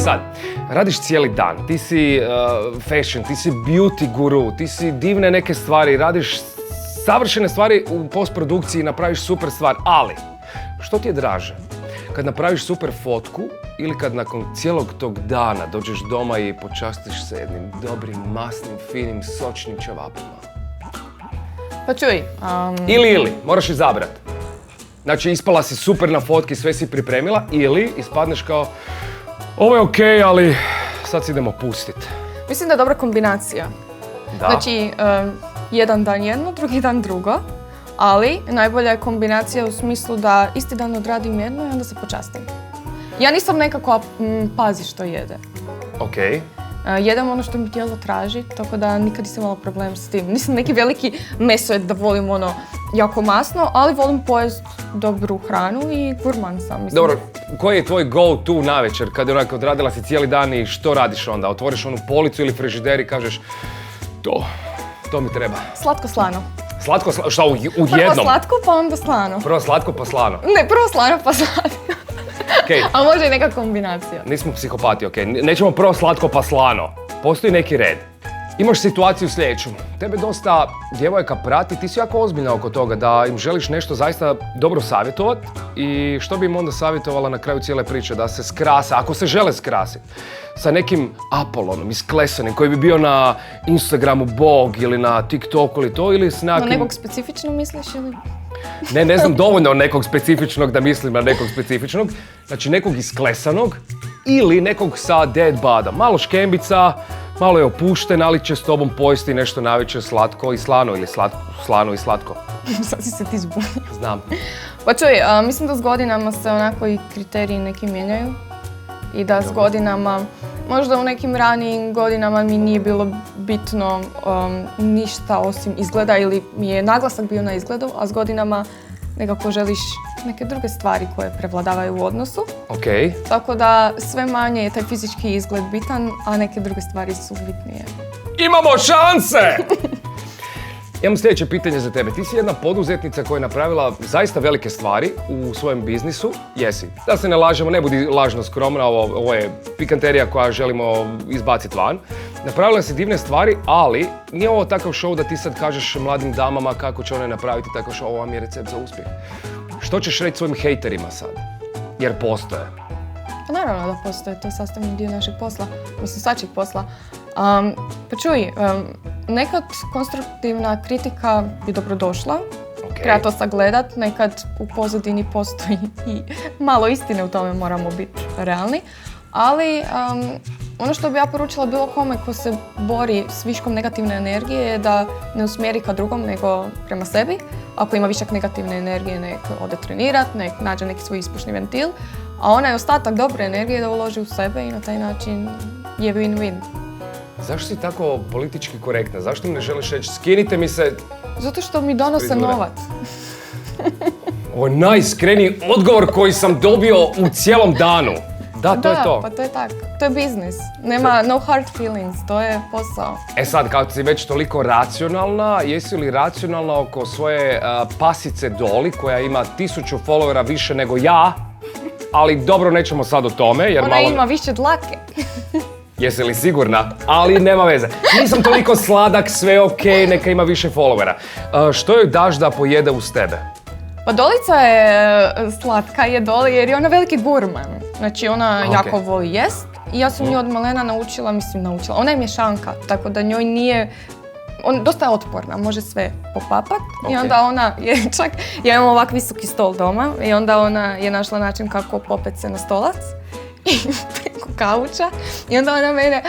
sad, radiš cijeli dan, ti si fashion, ti si beauty guru, ti si divne neke stvari, radiš savršene stvari u postprodukciji, napraviš super stvar, ali što ti je draže? Kad napraviš super fotku ili kad nakon cijelog tog dana dođeš doma i počastiš se jednim dobrim, masnim, finim, sočnim ćevapima? Pa čuj. Ili, moraš izabrat. Znači, ispala si super na fotki, sve si pripremila, ili ispadneš kao ovo je okej, ali sad si idemo pustit. Mislim da je dobra kombinacija. Da. Znači, jedan dan jedno, drugi dan drugo, ali najbolja je kombinacija u smislu da isti dan odradim jedno i onda se počastim. Ja nisam nekako pazi što jede. Okej. Jedem ono što mi tijelo traži, tako da nikad nisam imala problem s tim. Nisam neki veliki mesojed da volim ono jako masno, ali volim pojest dobru hranu i gurman sam. Mislim. Dobro, koji je tvoj go-to navečer kad onako odradila si cijeli dan i što radiš onda? Otvoriš onu policu ili frižider i kažeš to mi treba. Slatko-slano. Šta u jednom? Prvo slatko pa onda slano. Prvo slatko pa slano. Ne, prvo slano pa slatko. Okay. A može i neka kombinacija. Nismo psihopati, okej. Nećemo prvo slatko pa slano. Postoji neki red. Imaš situaciju sljedeću. Tebe dosta djevojaka prati, ti si jako ozbiljna oko toga da im želiš nešto zaista dobro savjetovati i što bi im onda savjetovala na kraju cijele priče, da se skrasa, ako se žele skrasiti, sa nekim Apolonom isklesanim koji bi bio na Instagramu Bog ili na TikToku ili to, ili s nekim... Na nekog specifično misliš ili... Ne znam dovoljno nekog specifičnog da mislim na nekog specifičnog. Znači nekog isklesanog ili nekog sa dead bada. Malo škembica, malo je opušten, ali će s tobom pojesti nešto navečer slatko i slano ili slano i slatko. Sad si se ti zbunio. Znam. Pa čuj, mislim da s godinama se onako i kriteriji neki mijenjaju. I da s godinama, možda u nekim ranijim godinama mi nije bilo bitno ništa osim izgleda ili mi je naglasak bio na izgledu, a s godinama nekako želiš neke druge stvari koje prevladavaju u odnosu. Okej. Tako da sve manje je taj fizički izgled bitan, a neke druge stvari su bitnije. Imamo šanse! Imam sljedeće pitanje za tebe. Ti si jedna poduzetnica koja je napravila zaista velike stvari u svojem biznisu. Jesi. Da se ne lažemo, ne budi lažno skromna, ovo je pikanterija koja želimo izbaciti van. Napravila si divne stvari, ali nije ovo takav show da ti sad kažeš mladim damama kako će one napraviti takav show, ovo vam je recept za uspjeh. Što ćeš reći svojim hejterima sad? Jer postoje. Pa naravno da postoje, to je sastavni dio našeg posla, mislim svačeg posla. Pa čuj, nekad konstruktivna kritika bi dobrodošla, treba to sagledat, nekad u pozadini postoji i malo istine, u tome moramo biti realni, ali ono što bi ja poručila bilo kome ko se bori s viškom negativne energije je da ne usmjeri ka drugom nego prema sebi. Ako ima višak negativne energije, nek ode trenirat, nek nađe neki svoj ispušni ventil, a onaj ostatak dobre energije da uloži u sebe i na taj način je win-win. Zašto si tako politički korektna? Zašto mi ne želiš reći skinite mi se... Zato što mi donose novac. Ovo je najiskreniji odgovor koji sam dobio u cijelom danu. Da, to je to. Pa to je tako. To je biznis. Nema no hard feelings, to je posao. E sad, kao si već toliko racionalna, jesi li racionalna oko svoje pasice Doli koja ima 1000 followera više nego ja, ali dobro, nećemo sad o tome jer Ona ima više dlake. Jesi li sigurna? Ali nema veze. Nisam toliko sladak, sve okej, neka ima više followera. Što joj daš da pojede uz tebe? Pa Dolica je slatka, je Doli jer je ona veliki gurman. Znači ona jako voli jest i ja sam nju od malena naučila. Ona je mješanka, tako da njoj nije... dosta je otporna, može sve popapat i onda ona je čak... Ja imam ovak visoki stol doma i onda ona je našla način kako popet se na stolac i preko kauča i onda ona mene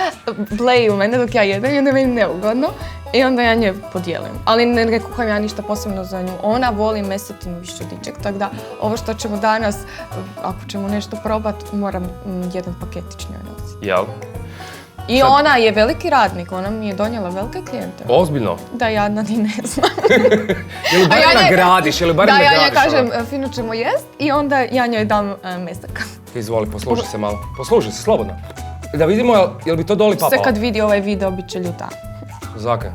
bleji u mene dok ja jedem i onda je meni neugodno i onda ja nje podijelim. Ali ne kuham ja ništa posebno za nju. Ona voli mesetinu viščodiček, tako da ovo što ćemo danas, ako ćemo nešto probat, moram jedan paketić njoj nositi. Jel? I sad... ona je veliki radnik, ona mi je donijela velike klijente. Ozbiljno? Da, jadna ni ne znam. Je li barem nagradiš? Da, ja njoj kažem fino ćemo jest i onda ja njoj dam mesak. Izvoli, posluži se malo. Posluži se, slobodno. Da vidimo, jel bi to Doli papala? Sve kad vidi ovaj video, bit će ljuta. Zaka?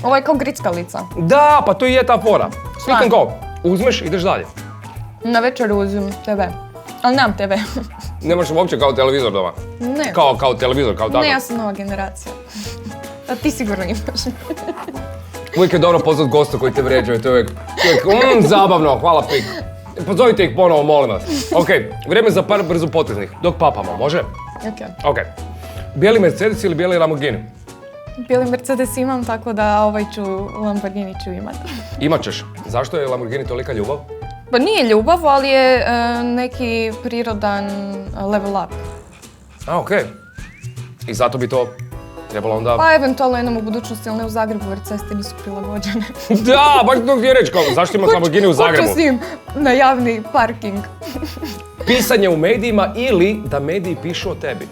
Ovo je kao grickalica. Da, pa to i je ta fora. Speak and go. Uzmeš, ideš dalje. Na večeru uzim TV. Ali nemam TV. Nemaš uopće kao televizor doma? Ne. Kao televizor, kao tako? Ne, ja sam nova generacija. A ti sigurno imaš. Uvijek je dobro pozvat gosta koji te vređaju, to je uvijek zabavno, hvala pik. Pozovite ih ponovo, molim vas. Ok, vrijeme za par brzo poteznih, dok papamo, može? Ok. Bijeli Mercedes ili bijeli Lamborghini? Bijeli Mercedes imam, tako da Lamborghini ću imat. Imat ćeš. Zašto je Lamborghini tolika ljubav? Pa nije ljubav, ali je neki prirodan level up. A, ok. I zato bi to trebalo onda... Pa eventualno jednom u budućnosti, ali ne u Zagrebu, jer ceste nisu prilagođene. Da, baš to htio reći, kao zašto imaš Lamborghini u Zagrebu? Hoću s njim na javni parking. Pisanje u medijima ili da mediji pišu o tebi?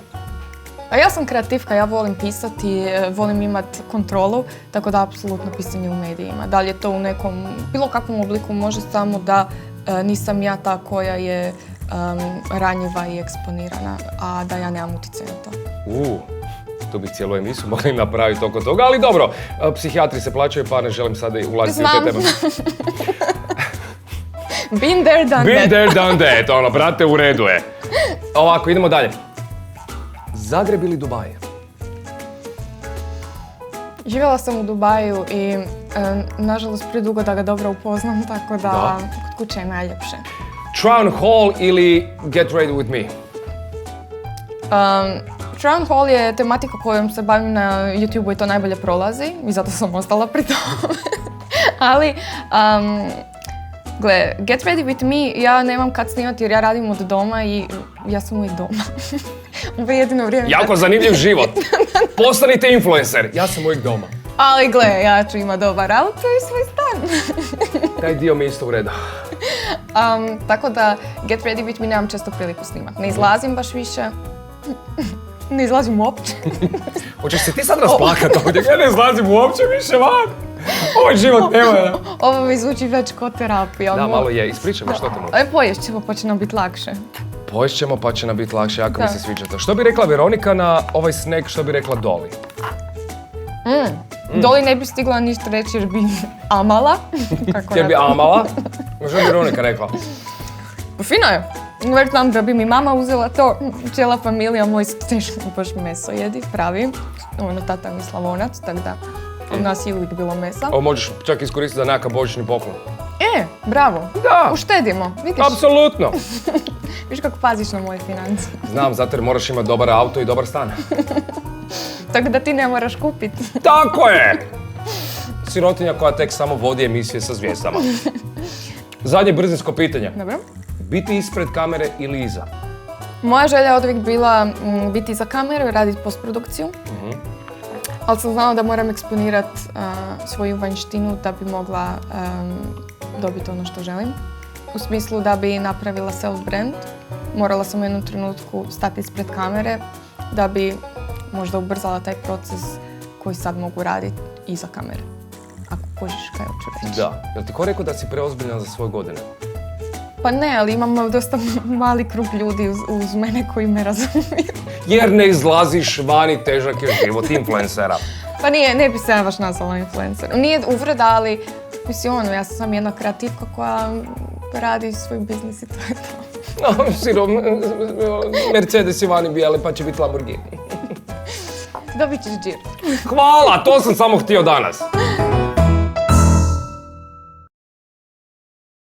A ja sam kreativka, ja volim pisati, volim imat kontrolu, tako da apsolutno pisanje u medijima. Da li je to u nekom, bilo kakvom obliku, može samo da nisam ja ta koja je ranjiva i eksponirana, a da ja nemam utjecaj na to. Tu bih cijelu emisiju mogli napraviti oko toga, ali dobro, psihijatri se plaćaju pa ne želim sada ulaziti u te teme. Been there, done that. Been there, done that, ono, brate, u redu je. Ovako, idemo dalje. Zagreb ili Dubaj? Živjela sam u Dubaju i nažalost predugo da ga dobro upoznam, tako da kod kuće je najljepše. Crown Hall ili Get Ready With Me? Crown Hall je tematika kojom se bavim na YouTube-u i to najbolje prolazi i zato sam ostala pri tome. Ali, gle, Get Ready With Me ja nemam kad snimati jer ja radim od doma i ja sam uvijek doma. Ovo je jedino vrijeme. Jako zanimljiv život. Postanite influencer. Ja sam uvijek doma. Ali gle, ja ću imat dobar auto i svoj stan. Taj dio mi isto ureda. Tako da Get Ready With Me nemam često priliku snimat. Ne izlazim baš više. Ne izlazim uopće. Hoćeš se ti sad rasplakat ovdje? Ja ne izlazim uopće više van. Ovo život nema. Ovo mi zvuči već ko terapija. Da, malo je. Ispričaj me što te muči. Pojest ćemo pa će nam biti lakše. Pojest ćemo pa će nam biti lakše, jako mi se sviđa to. Što bi rekla Veronika na ovaj snack, što bi rekla Doli? Doli ne bi stigla ništa reći jer bi amala. Jer bi amala? Što bi Veronika rekla? Fino je. Već znam da bi mi mama uzela to, cijela familija moj teško baš meso jedi, pravi. Ono, tata mi Slavonac, tako da od nas je uvijek bilo mesa. Ovo možeš čak iskoristiti za nekakav božićni poklon. Bravo. Da. Uštedimo, vidiš? Apsolutno. Viš kako paziš na moje financije. Znam, zato jer moraš imati dobar auto i dobar stan. Tako da ti ne moraš kupiti. Tako je! Sirotinja koja tek samo vodi emisije sa zvijezdama. Zadnje brzinsko pitanje. Dobro. Biti ispred kamere ili iza? Moja želja je od uvijek bila biti iza kamere i raditi postprodukciju. Ali sam znala da moram eksponirati svoju vanjštinu da bi mogla dobiti ono što želim. U smislu da bi napravila self-brand, morala sam u jednom trenutku stati ispred kamere da bi možda ubrzala taj proces koji sad mogu raditi iza kamere. Ako kužiš kaj hoću reći. Da. Jel ti ko rekao da si preozbiljna za svoje godine? Pa ne, ali imam dosta mali krug ljudi uz mene koji me razumiju. Jer ne izlaziš vani, težak je život influencera. Pa nije, ne bi se ja baš nazvala influencer. Nije uvreda, ali mislim ono, ja sam jedna kreativka koja radi svoj biznis i to je to. Mercedes i vani bijeli pa će biti Lamborghini. Dobit ćeš džir. Hvala, to sam samo htio danas.